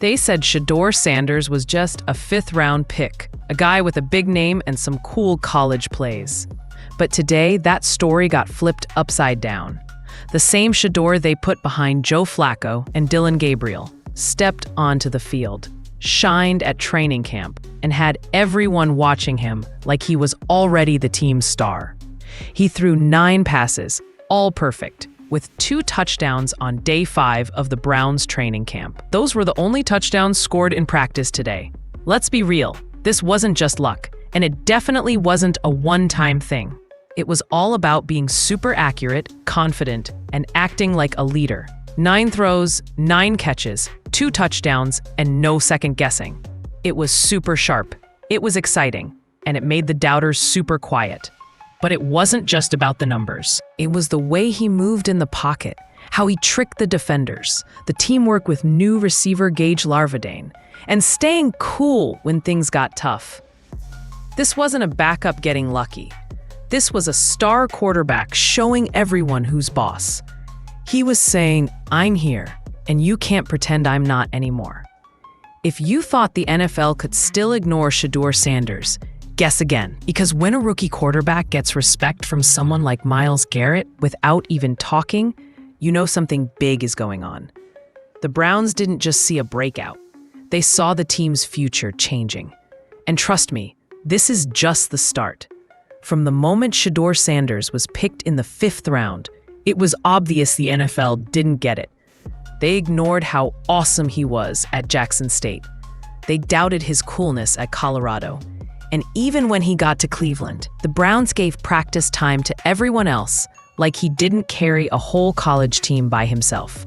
They said Shedeur Sanders was just a fifth-round pick, a guy with a big name and some cool college plays. But today, that story got flipped upside down. The same Shedeur they put behind Joe Flacco and Dillon Gabriel stepped onto the field, shined at training camp, and had everyone watching him like he was already the team's star. He threw 9 passes, all perfect, with 2 touchdowns on day 5 of the Browns training camp. Those were the only touchdowns scored in practice today. Let's be real, this wasn't just luck, and it definitely wasn't a one-time thing. It was all about being super accurate, confident, and acting like a leader. 9 throws, 9 catches, 2 touchdowns, and no second guessing. It was super sharp, it was exciting, and it made the doubters super quiet. But it wasn't just about the numbers. It was the way he moved in the pocket, how he tricked the defenders, the teamwork with new receiver Gage Larvadain, and staying cool when things got tough. This wasn't a backup getting lucky. This was a star quarterback showing everyone who's boss. He was saying, "I'm here, and you can't pretend I'm not anymore." If you thought the NFL could still ignore Shedeur Sanders, guess again. Because when a rookie quarterback gets respect from someone like Myles Garrett without even talking, you know something big is going on. The Browns didn't just see a breakout. They saw the team's future changing. And trust me, this is just the start. From the moment Shedeur Sanders was picked in the 5th round, it was obvious the NFL didn't get it. They ignored how awesome he was at Jackson State. They doubted his coolness at Colorado. And even when he got to Cleveland, the Browns gave practice time to everyone else, like he didn't carry a whole college team by himself.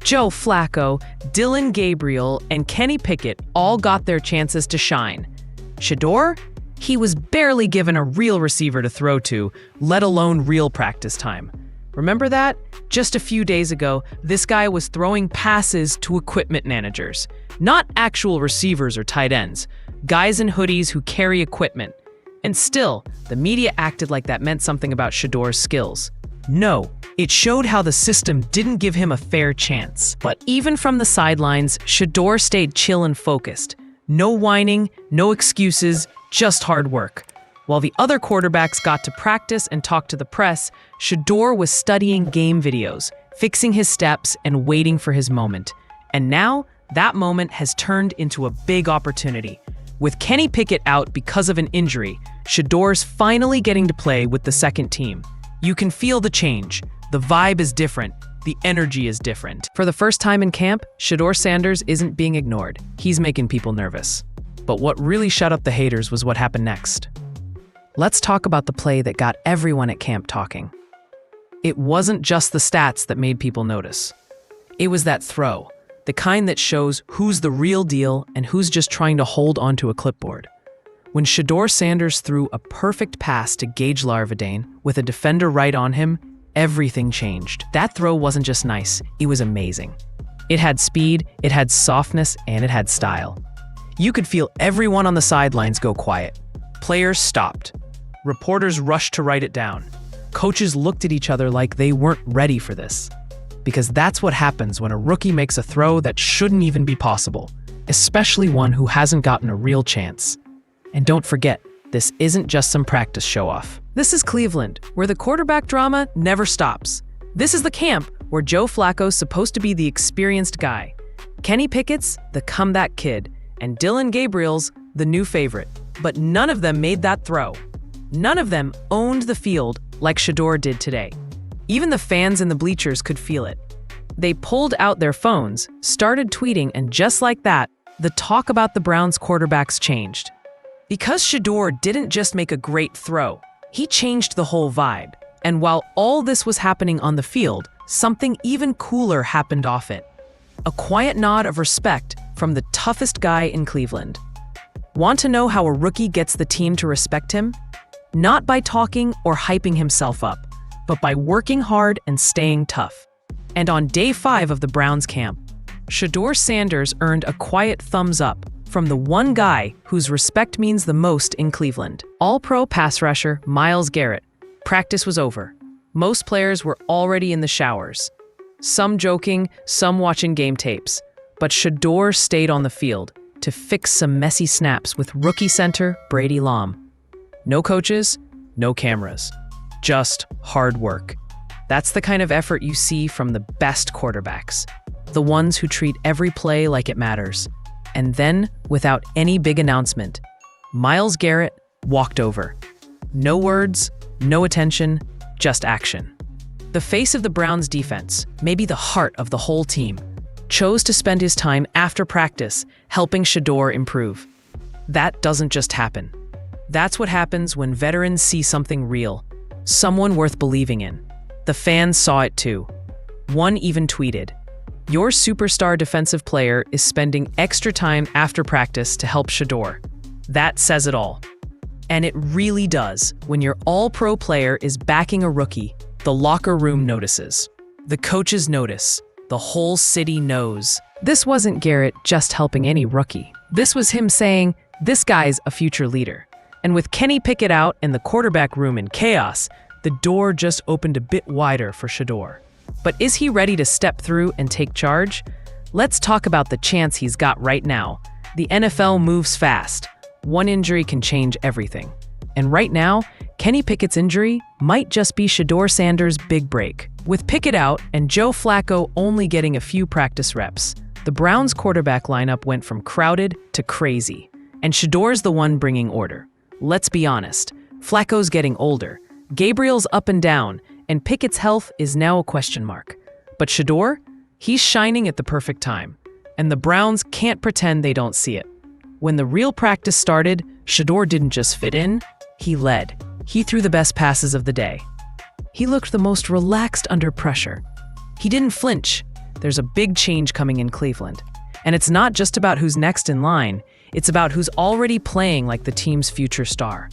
Joe Flacco, Dillon Gabriel, and Kenny Pickett all got their chances to shine. Shedeur? He was barely given a real receiver to throw to, let alone real practice time. Remember that? Just a few days ago, this guy was throwing passes to equipment managers, not actual receivers or tight ends, guys in hoodies who carry equipment. And still, the media acted like that meant something about Shedeur's skills. No, it showed how the system didn't give him a fair chance. But even from the sidelines, Shedeur stayed chill and focused. No whining, no excuses, just hard work. While the other quarterbacks got to practice and talk to the press, Shedeur was studying game videos, fixing his steps, and waiting for his moment. And now, that moment has turned into a big opportunity. With Kenny Pickett out because of an injury, Shedeur's finally getting to play with the second team. You can feel the change. The vibe is different. The energy is different. For the first time in camp, Shedeur Sanders isn't being ignored. He's making people nervous. But what really shut up the haters was what happened next. Let's talk about the play that got everyone at camp talking. It wasn't just the stats that made people notice. It was that throw, the kind that shows who's the real deal and who's just trying to hold onto a clipboard. When Shedeur Sanders threw a perfect pass to Gage Larvadain with a defender right on him, everything changed. That throw wasn't just nice, it was amazing. It had speed, it had softness, and it had style. You could feel everyone on the sidelines go quiet. Players stopped. Reporters rushed to write it down. Coaches looked at each other like they weren't ready for this. Because that's what happens when a rookie makes a throw that shouldn't even be possible, especially one who hasn't gotten a real chance. And don't forget, this isn't just some practice show-off. This is Cleveland, where the quarterback drama never stops. This is the camp where Joe Flacco's supposed to be the experienced guy. Kenny Pickett's the comeback kid, and Dillon Gabriel's the new favorite. But none of them made that throw. None of them owned the field like Shedeur did today. Even the fans in the bleachers could feel it. They pulled out their phones, started tweeting, and just like that, the talk about the Browns quarterbacks changed. Because Shedeur didn't just make a great throw, he changed the whole vibe. And while all this was happening on the field, something even cooler happened off it. A quiet nod of respect from the toughest guy in Cleveland. Want to know how a rookie gets the team to respect him? Not by talking or hyping himself up, but by working hard and staying tough. And on day 5 of the Browns camp, Shedeur Sanders earned a quiet thumbs up from the one guy whose respect means the most in Cleveland. All-pro pass rusher Myles Garrett. Practice was over. Most players were already in the showers. Some joking, some watching game tapes. But Shedeur stayed on the field to fix some messy snaps with rookie center Brady Lom. No coaches, no cameras, just hard work. That's the kind of effort you see from the best quarterbacks, the ones who treat every play like it matters. And then, without any big announcement, Myles Garrett walked over. No words, no attention, just action. The face of the Browns' defense, maybe the heart of the whole team, chose to spend his time after practice helping Shedeur improve. That doesn't just happen. That's what happens when veterans see something real, someone worth believing in. The fans saw it too. One even tweeted, "Your superstar defensive player is spending extra time after practice to help Shedeur." That says it all. And it really does. When your all-pro player is backing a rookie, the locker room notices. The coaches notice. The whole city knows. This wasn't Garrett just helping any rookie. This was him saying, this guy's a future leader. And with Kenny Pickett out and the quarterback room in chaos, the door just opened a bit wider for Shedeur. But is he ready to step through and take charge? Let's talk about the chance he's got right now. The NFL moves fast. One injury can change everything. And right now, Kenny Pickett's injury might just be Shedeur Sanders' big break. With Pickett out and Joe Flacco only getting a few practice reps, the Browns' quarterback lineup went from crowded to crazy. And Shedeur's the one bringing order. Let's be honest, Flacco's getting older, Gabriel's up and down, and Pickett's health is now a question mark. But Shedeur, he's shining at the perfect time. And the Browns can't pretend they don't see it. When the real practice started, Shedeur didn't just fit in, he led. He threw the best passes of the day. He looked the most relaxed under pressure. He didn't flinch. There's a big change coming in Cleveland. And it's not just about who's next in line, it's about who's already playing like the team's future star.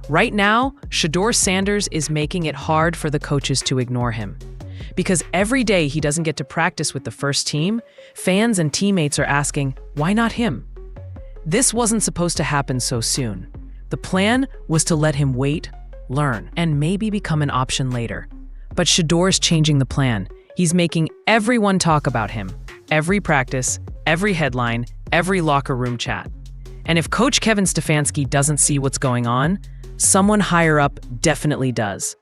Right now, Shedeur Sanders is making it hard for the coaches to ignore him. Because every day he doesn't get to practice with the first team, fans and teammates are asking, why not him? This wasn't supposed to happen so soon. The plan was to let him wait, learn, and maybe become an option later. But Shedeur's changing the plan. He's making everyone talk about him. Every practice, every headline, every locker room chat. And if Coach Kevin Stefanski doesn't see what's going on, someone higher up definitely does.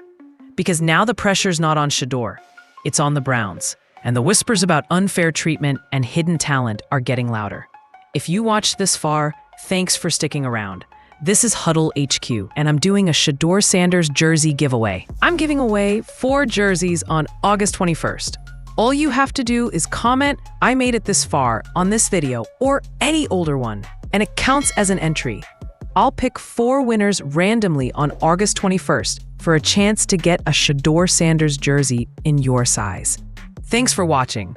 Because now the pressure's not on Shedeur, it's on the Browns. And the whispers about unfair treatment and hidden talent are getting louder. If you watched this far, thanks for sticking around. This is Huddle HQ, and I'm doing a Shedeur Sanders jersey giveaway. I'm giving away 4 jerseys on August 21st. All you have to do is comment, "I made it this far" on this video, or any older one, and it counts as an entry. I'll pick 4 winners randomly on August 21st for a chance to get a Shedeur Sanders jersey in your size. Thanks for watching.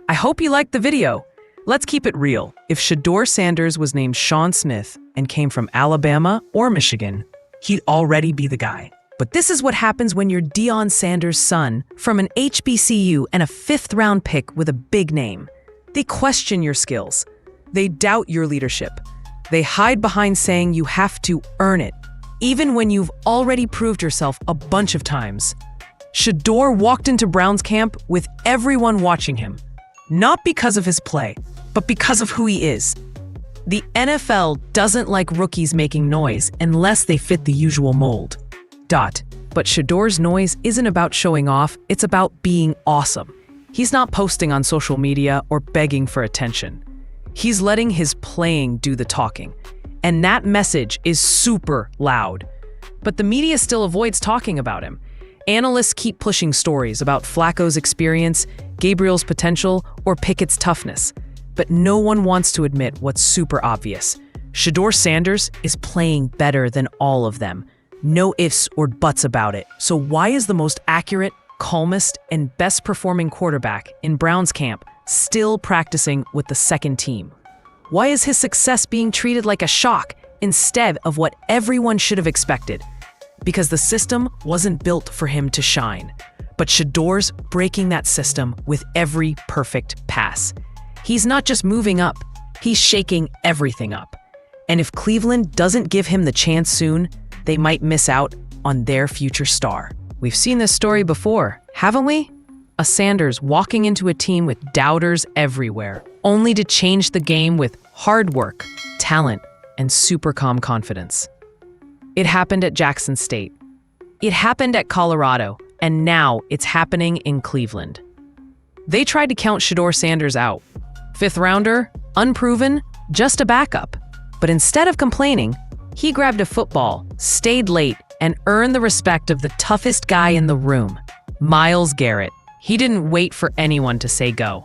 I hope you liked the video. Let's keep it real. If Shedeur Sanders was named Sean Smith and came from Alabama or Michigan, he'd already be the guy. But this is what happens when you're Deion Sanders' son from an HBCU and a 5th-round pick with a big name. They question your skills. They doubt your leadership. They hide behind saying you have to earn it, even when you've already proved yourself a bunch of times. Shedeur walked into Browns camp with everyone watching him, not because of his play, but because of who he is. The NFL doesn't like rookies making noise unless they fit the usual mold. But Shedeur's noise isn't about showing off, it's about being awesome. He's not posting on social media or begging for attention. He's letting his playing do the talking. And that message is super loud. But the media still avoids talking about him. Analysts keep pushing stories about Flacco's experience, Gabriel's potential, or Pickett's toughness. But no one wants to admit what's super obvious. Shedeur Sanders is playing better than all of them. No ifs or buts about it. So why is the most accurate, calmest, and best performing quarterback in Browns camp still practicing with the second team? Why is his success being treated like a shock instead of what everyone should have expected? Because the system wasn't built for him to shine. But Shedeur's breaking that system with every perfect pass. He's not just moving up, he's shaking everything up. And if Cleveland doesn't give him the chance soon, they might miss out on their future star. We've seen this story before, haven't we? a Sanders walking into a team with doubters everywhere, only to change the game with hard work, talent, and super calm confidence. It happened at Jackson State. It happened at Colorado, and now it's happening in Cleveland. They tried to count Shedeur Sanders out. Fifth rounder, unproven, just a backup. But instead of complaining, he grabbed a football, stayed late, and earned the respect of the toughest guy in the room, Myles Garrett. He didn't wait for anyone to say go.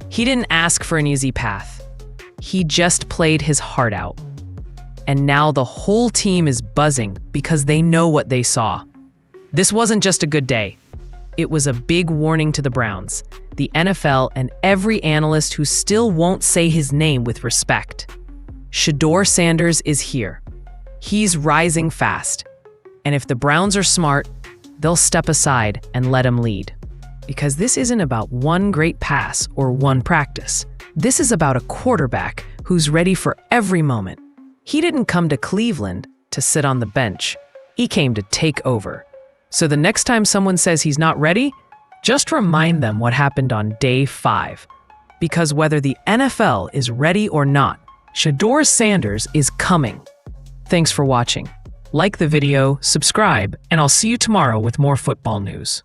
He didn't ask for an easy path. He just played his heart out. And now the whole team is buzzing because they know what they saw. This wasn't just a good day. It was a big warning to the Browns, the NFL, and every analyst who still won't say his name with respect. Shedeur Sanders is here. He's rising fast. And if the Browns are smart, they'll step aside and let him lead. Because this isn't about one great pass or one practice. This is about a quarterback who's ready for every moment. He didn't come to Cleveland to sit on the bench. He came to take over. So the next time someone says he's not ready, just remind them what happened on day 5. Because whether the NFL is ready or not, Shedeur Sanders is coming. Thanks for watching. Like the video, subscribe, and I'll see you tomorrow with more football news.